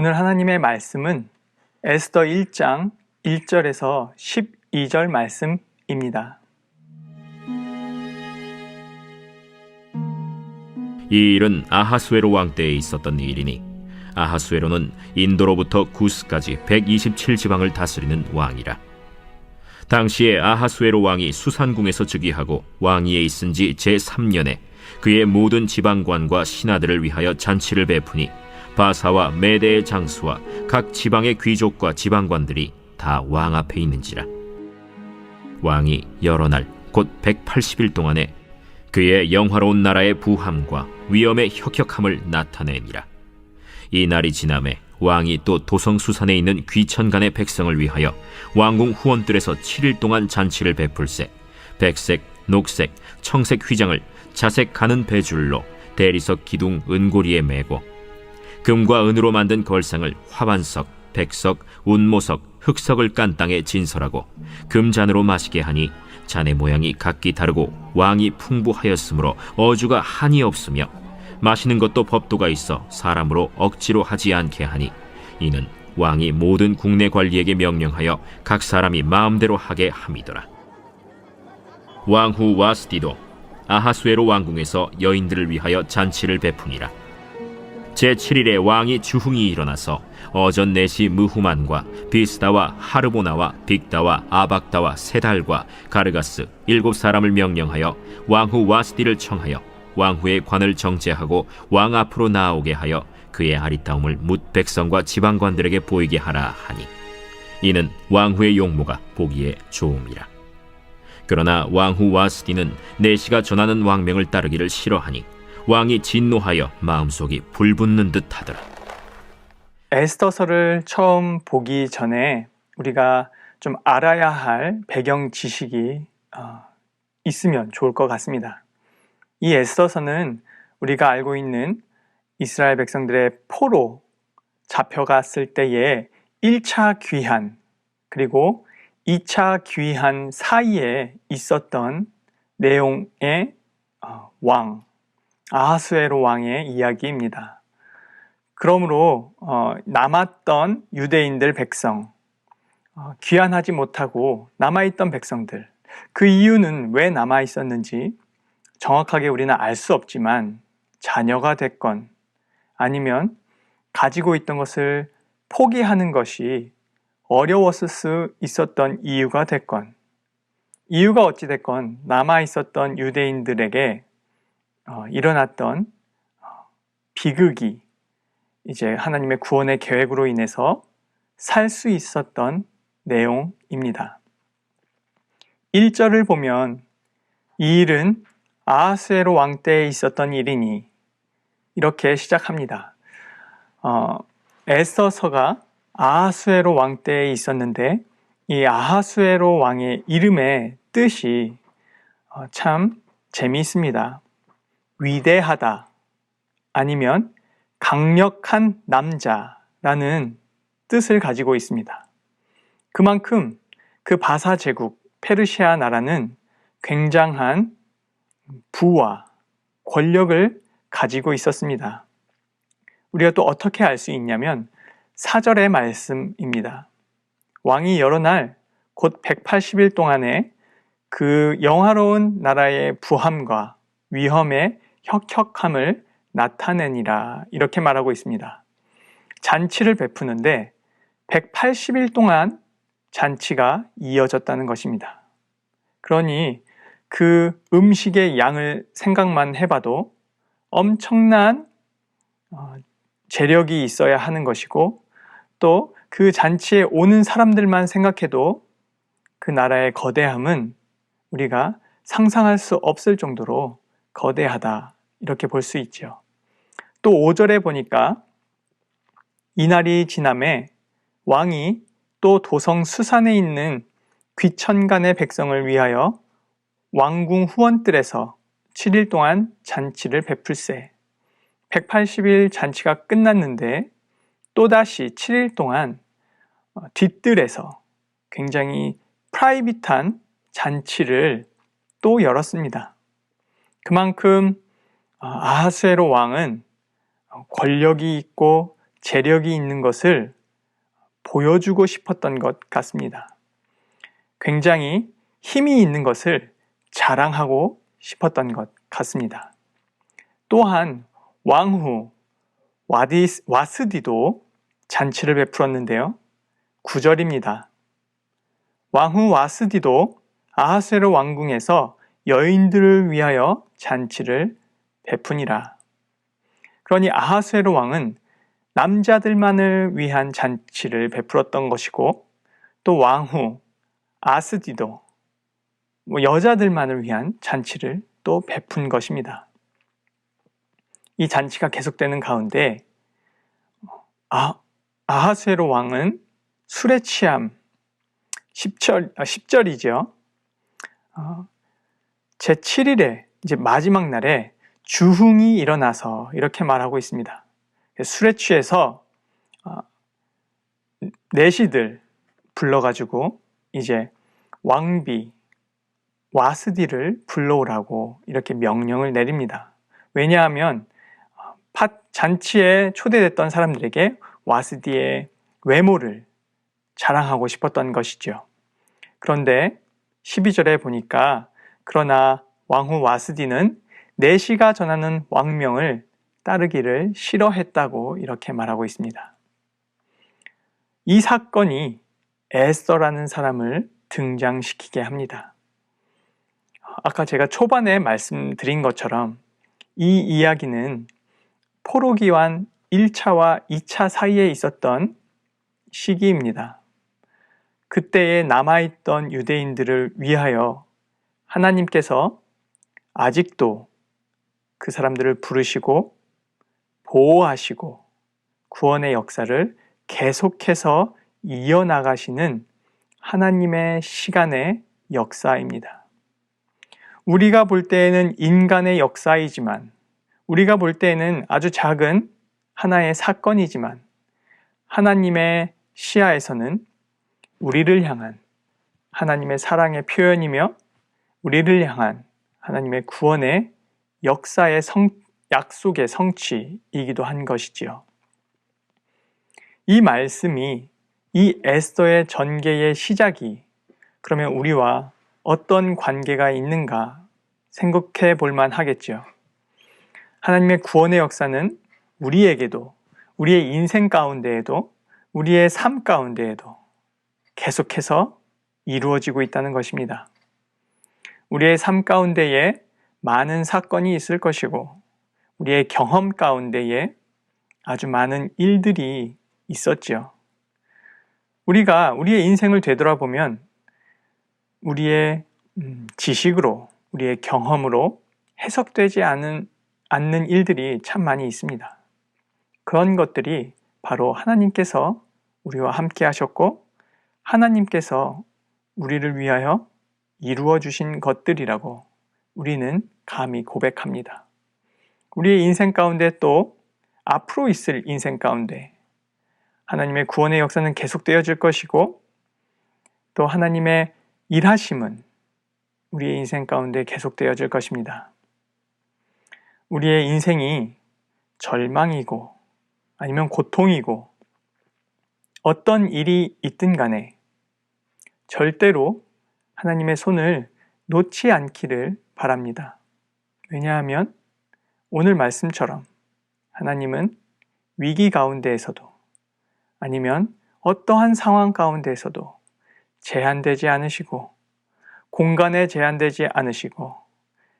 오늘 하나님의 말씀은 에스더 1장 1절에서 12절 말씀입니다. 이 일은 아하수에로 왕 때에 있었던 일이니 아하수에로는 인도로부터 구스까지 127지방을 다스리는 왕이라. 당시에 아하수에로 왕이 수산궁에서 즉위하고 왕위에 있은 지 제3년에 그의 모든 지방관과 신하들을 위하여 잔치를 베푸니 바사와 메대의 장수와 각 지방의 귀족과 지방관들이 다 왕 앞에 있는지라. 왕이 여러 날 곧 180일 동안에 그의 영화로운 나라의 부함과 위엄의 혁혁함을 나타내니라. 이 날이 지남에 왕이 또 도성수산에 있는 귀천간의 백성을 위하여 왕궁 후원들에서 7일 동안 잔치를 베풀세 백색, 녹색, 청색 휘장을 자색 가는 배줄로 대리석 기둥 은고리에 매고 금과 은으로 만든 걸상을 화반석, 백석, 운모석, 흑석을 깐 땅에 진설하고 금잔으로 마시게 하니 잔의 모양이 각기 다르고 왕이 풍부하였으므로 어주가 한이 없으며 마시는 것도 법도가 있어 사람으로 억지로 하지 않게 하니 이는 왕이 모든 국내 관리에게 명령하여 각 사람이 마음대로 하게 함이더라. 왕후 와스디도 아하수에로 왕궁에서 여인들을 위하여 잔치를 베푸니라. 제7일에 왕이 주흥이 일어나서 어전 내시 무후만과 비스다와 하르보나와 빅다와 아박다와 세달과 가르가스 7사람을 명령하여 왕후 와스디를 청하여 왕후의 관을 정제하고 왕 앞으로 나오게 하여 그의 아리따움을 뭇 백성과 지방관들에게 보이게 하라 하니 이는 왕후의 용모가 보기에 좋음이라. 그러나 왕후 와스디는 내시가 전하는 왕명을 따르기를 싫어하니 왕이 진노하여 마음속이 불붙는 듯 하더라. 에스더서를 처음 보기 전에 우리가 좀 알아야 할 배경 지식이 있으면 좋을 것 같습니다. 이 에스더서는 우리가 알고 있는 이스라엘 백성들의 포로 잡혀갔을 때의 1차 귀환 그리고 2차 귀환 사이에 있었던 내용의 왕 아하수에로 왕의 이야기입니다. 그러므로 남았던 유대인들 백성, 귀환하지 못하고 남아있던 백성들, 그 이유는 왜 남아있었는지 정확하게 우리는 알 수 없지만 자녀가 됐건 아니면 가지고 있던 것을 포기하는 것이 어려웠을 수 있었던 이유가 됐건 이유가 어찌 됐건 남아있었던 유대인들에게 일어났던 비극이 이제 하나님의 구원의 계획으로 인해서 살 수 있었던 내용입니다. 1절을 보면 이 일은 아하수에로 왕 때에 있었던 일이니 이렇게 시작합니다. 에스더서가 아하수에로 왕 때에 있었는데 이 아하수에로 왕의 이름의 뜻이 참 재미있습니다. 위대하다 아니면 강력한 남자라는 뜻을 가지고 있습니다. 그만큼 그 바사 제국 페르시아 나라는 굉장한 부와 권력을 가지고 있었습니다. 우리가 또 어떻게 알 수 있냐면 4절의 말씀입니다. 왕이 여러 날 곧 180일 동안에 그 영화로운 나라의 부함과 위엄의 혁혁함을 나타내니라 이렇게 말하고 있습니다. 잔치를 베푸는데 180일 동안 잔치가 이어졌다는 것입니다. 그러니 그 음식의 양을 생각만 해봐도 엄청난 재력이 있어야 하는 것이고 또 그 잔치에 오는 사람들만 생각해도 그 나라의 거대함은 우리가 상상할 수 없을 정도로 거대하다 이렇게 볼 수 있죠. 또 5절에 보니까 이날이 지남에 왕이 또 도성 수산에 있는 귀천간의 백성을 위하여 왕궁 후원들에서 7일 동안 잔치를 베풀세 180일 잔치가 끝났는데 또다시 7일 동안 뒷뜰에서 굉장히 프라이빗한 잔치를 또 열었습니다. 그만큼 아하수에로 왕은 권력이 있고 재력이 있는 것을 보여주고 싶었던 것 같습니다. 굉장히 힘이 있는 것을 자랑하고 싶었던 것 같습니다. 또한 왕후 와스디도 잔치를 베풀었는데요. 9절입니다. 왕후 와스디도 아하수에로 왕궁에서 여인들을 위하여 잔치를 베푸니라. 그러니 아하수에로 왕은 남자들만을 위한 잔치를 베풀었던 것이고, 또 왕후 아스디도 여자들만을 위한 잔치를 또 베푼 것입니다. 이 잔치가 계속되는 가운데 아하수에로 왕은 술에 취함, 10절이죠. 제7일에 이제 마지막 날에 주흥이 일어나서 이렇게 말하고 있습니다. 술에 취해서 내시들 불러가지고 이제 왕비 와스디를 불러오라고 이렇게 명령을 내립니다. 왜냐하면 잔치에 초대됐던 사람들에게 와스디의 외모를 자랑하고 싶었던 것이죠. 그런데 12절에 보니까 그러나 왕후 와스디는 내시가 전하는 왕명을 따르기를 싫어했다고 이렇게 말하고 있습니다. 이 사건이 에스더라는 사람을 등장시키게 합니다. 아까 제가 초반에 말씀드린 것처럼 이 이야기는 포로기환 1차와 2차 사이에 있었던 시기입니다. 그때에 남아있던 유대인들을 위하여 하나님께서 아직도 그 사람들을 부르시고 보호하시고 구원의 역사를 계속해서 이어나가시는 하나님의 시간의 역사입니다. 우리가 볼 때에는 인간의 역사이지만, 우리가 볼 때에는 아주 작은 하나의 사건이지만, 하나님의 시야에서는 우리를 향한 하나님의 사랑의 표현이며 우리를 향한 하나님의 구원의 역사의 약속의 성취이기도 한 것이지요. 이 말씀이, 이 에스더의 전개의 시작이 그러면 우리와 어떤 관계가 있는가 생각해 볼 만하겠죠. 하나님의 구원의 역사는 우리에게도, 우리의 인생 가운데에도, 우리의 삶 가운데에도 계속해서 이루어지고 있다는 것입니다. 우리의 삶 가운데에 많은 사건이 있을 것이고, 우리의 경험 가운데에 아주 많은 일들이 있었죠. 우리가 우리의 인생을 되돌아보면 우리의 지식으로, 우리의 경험으로 해석되지 않는 일들이 참 많이 있습니다. 그런 것들이 바로 하나님께서 우리와 함께 하셨고 하나님께서 우리를 위하여 이루어 주신 것들이라고 우리는 감히 고백합니다. 우리의 인생 가운데 또 앞으로 있을 인생 가운데 하나님의 구원의 역사는 계속되어질 것이고, 또 하나님의 일하심은 우리의 인생 가운데 계속되어질 것입니다. 우리의 인생이 절망이고 아니면 고통이고 어떤 일이 있든 간에 절대로 하나님의 손을 놓지 않기를 바랍니다. 왜냐하면 오늘 말씀처럼 하나님은 위기 가운데에서도 아니면 어떠한 상황 가운데에서도 제한되지 않으시고, 공간에 제한되지 않으시고,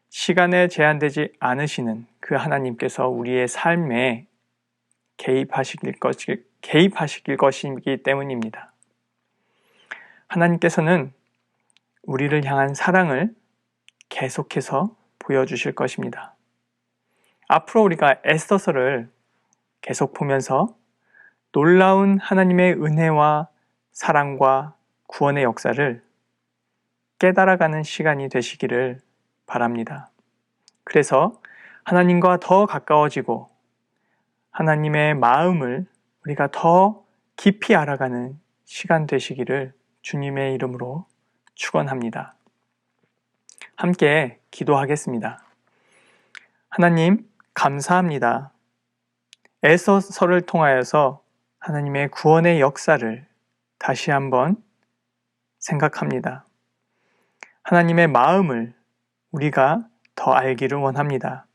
시간에 제한되지 않으시는 그 하나님께서 우리의 삶에 개입하시길 것이기 때문입니다. 하나님께서는 우리를 향한 사랑을 계속해서 보여주실 것입니다. 앞으로 우리가 에스더서를 계속 보면서 놀라운 하나님의 은혜와 사랑과 구원의 역사를 깨달아가는 시간이 되시기를 바랍니다. 그래서 하나님과 더 가까워지고 하나님의 마음을 우리가 더 깊이 알아가는 시간 되시기를 주님의 이름으로 축원합니다. 함께 기도하겠습니다. 하나님, 감사합니다. 에서서를 통하여서 하나님의 구원의 역사를 다시 한번 생각합니다. 하나님의 마음을 우리가 더 알기를 원합니다.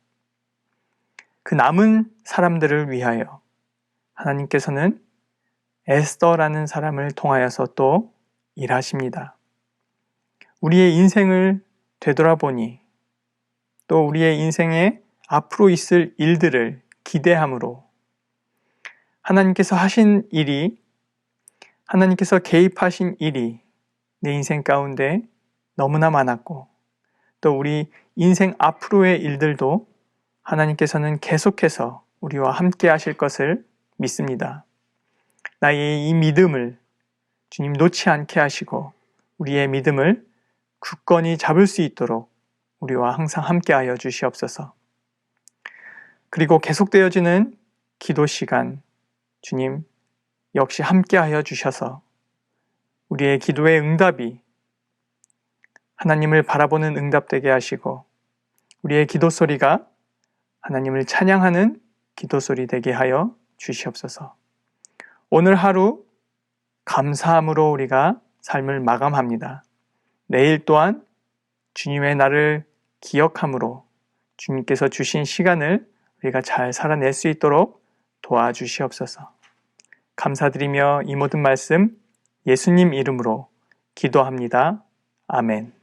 그 남은 사람들을 위하여 하나님께서는 에스더라는 사람을 통하여서 또 일하십니다. 우리의 인생을 되돌아보니 또 우리의 인생에 앞으로 있을 일들을 기대함으로 하나님께서 하신 일이, 하나님께서 개입하신 일이 내 인생 가운데 너무나 많았고 또 우리 인생 앞으로의 일들도 하나님께서는 계속해서 우리와 함께 하실 것을 믿습니다. 나의 이 믿음을 주님 놓지 않게 하시고 우리의 믿음을 굳건히 잡을 수 있도록 우리와 항상 함께 하여 주시옵소서. 그리고 계속되어지는 기도 시간, 주님 역시 함께 하여 주셔서 우리의 기도의 응답이 하나님을 바라보는 응답되게 하시고 우리의 기도 소리가 하나님을 찬양하는 기도 소리 되게 하여 주시옵소서. 오늘 하루 감사함으로 우리가 삶을 마감합니다. 내일 또한 주님의 날을 기억함으로 주님께서 주신 시간을 우리가 잘 살아낼 수 있도록 도와주시옵소서. 감사드리며 이 모든 말씀 예수님 이름으로 기도합니다. 아멘.